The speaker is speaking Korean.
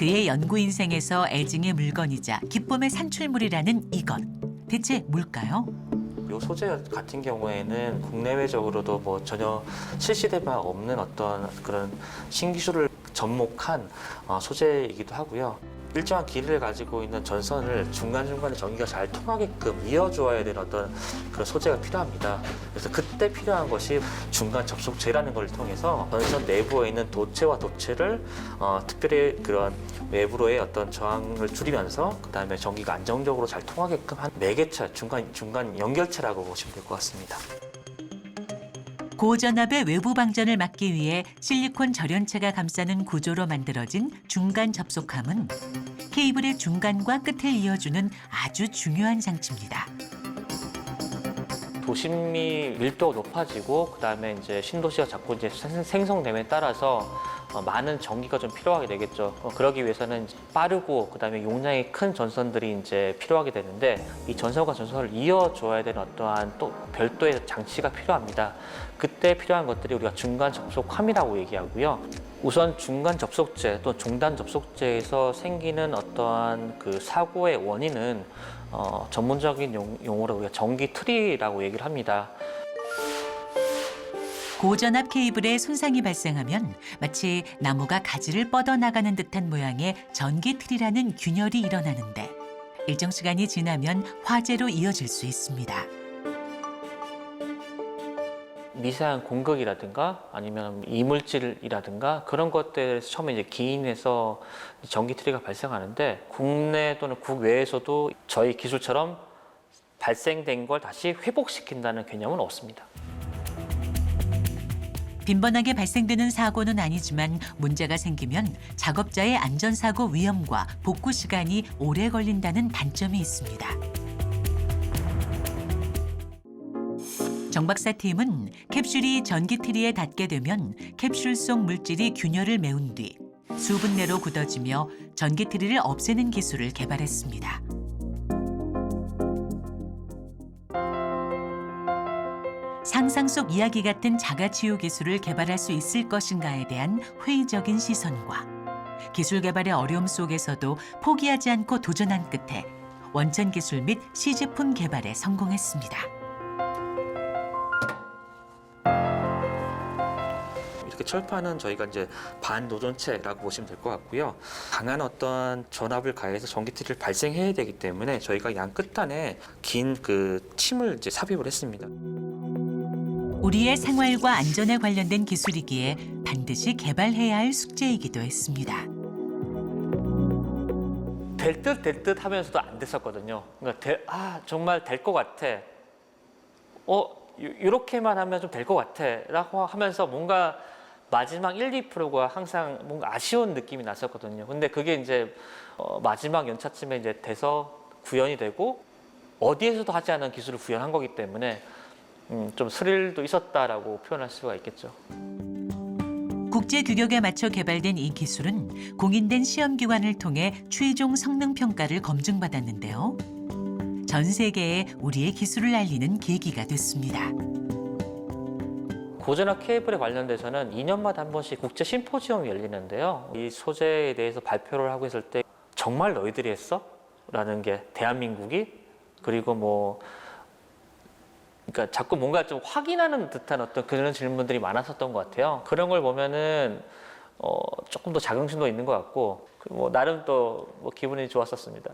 그의 연구 인생에서 애증의 물건이자 기쁨의 산출물이라는 이것. 대체 뭘까요? 이 소재 같은 경우에는 국내외적으로도 뭐 전혀 실시된 바 없는 어떤 그런 신기술을 접목한 소재이기도 하고요. 일정한 길이를 가지고 있는 전선을 중간중간에 전기가 잘 통하게끔 이어주어야 되는 어떤 그런 소재가 필요합니다. 그래서 그때 필요한 것이 중간 접속재라는 걸 통해서 전선 내부에 있는 도체와 도체를 특별히 그런 외부로의 어떤 저항을 줄이면서 그다음에 전기가 안정적으로 잘 통하게끔 한 매개체, 중간 연결체라고 보시면 될 것 같습니다. 고전압의 외부 방전을 막기 위해 실리콘 절연체가 감싸는 구조로 만들어진 중간 접속함은 케이블의 중간과 끝을 이어주는 아주 중요한 장치입니다. 도심이 밀도가 높아지고 그다음에 이제 신도시가 자꾸 이제 생성됨에 따라서 많은 전기가 좀 필요하게 되겠죠. 그러기 위해서는 빠르고 그다음에 용량이 큰 전선들이 이제 필요하게 되는데 이 전선과 전선을 이어줘야 되는 어떠한 또 별도의 장치가 필요합니다. 그때 필요한 것들이 우리가 중간 접속함이라고 얘기하고요. 우선 중간 접속재 또 중단 접속재에서 생기는 어떠한 그 사고의 원인은 전문적인 용어로 우리가 전기 트리라고 얘기를 합니다. 고전압 케이블에 손상이 발생하면 마치 나무가 가지를 뻗어나가는 듯한 모양의 전기 틀이라는 균열이 일어나는데 일정 시간이 지나면 화재로 이어질 수 있습니다. 미세한 공극이라든가 아니면 이물질이라든가 그런 것들에서 처음에 이제 기인해서 전기 트리가 발생하는데 국내 또는 국외에서도 저희 기술처럼 발생된 걸 다시 회복시킨다는 개념은 없습니다. 빈번하게 발생되는 사고는 아니지만 문제가 생기면 작업자의 안전사고 위험과 복구 시간이 오래 걸린다는 단점이 있습니다. 정 박사 팀은 캡슐이 전기 트리에 닿게 되면 캡슐 속 물질이 균열을 메운 뒤 수분 내로 굳어지며 전기 트리를 없애는 기술을 개발했습니다. 상상 속 이야기 같은 자가치유 기술을 개발할 수 있을 것인가에 대한 회의적인 시선과 기술 개발의 어려움 속에서도 포기하지 않고 도전한 끝에 원천 기술 및 시제품 개발에 성공했습니다. 이렇게 철판은 저희가 이제 반노전체라고 보시면 될 것 같고요. 강한 어떤 전압을 가해서 전기 트리를 발생해야 되기 때문에 저희가 양 끝단에 긴 그 침을 이제 삽입을 했습니다. 우리의 생활과 안전에 관련된 기술이기에 반드시 개발해야 할 숙제이기도 했습니다. 될 듯 하면서도 안 됐었거든요. 그러니까 정말 될 것 같아. 이렇게만 하면 좀 될 것 같아. 라고 하면서 뭔가 마지막 1, 2%가 항상 뭔가 아쉬운 느낌이 났었거든요. 근데 그게 이제 마지막 연차쯤에 이제 돼서 구현이 되고 어디에서도 하지 않은 기술을 구현한 거기 때문에 좀 스릴도 있었다라고 표현할 수가 있겠죠. 국제 규격에 맞춰 개발된 이 기술은 공인된 시험 기관을 통해 최종 성능 평가를 검증받았는데요. 전 세계에 우리의 기술을 알리는 계기가 됐습니다. 고전압 케이블에 관련돼서는 2년마다 한 번씩 국제 심포지엄이 열리는데요. 이 소재에 대해서 발표를 하고 있을 때 정말 너희들이 했어? 라는 게 대한민국이 그리고 그러니까 자꾸 뭔가 좀 확인하는 듯한 어떤 그런 질문들이 많았었던 것 같아요. 그런 걸 보면은 조금 더 자긍심도 있는 것 같고 나름 또 기분이 좋았었습니다.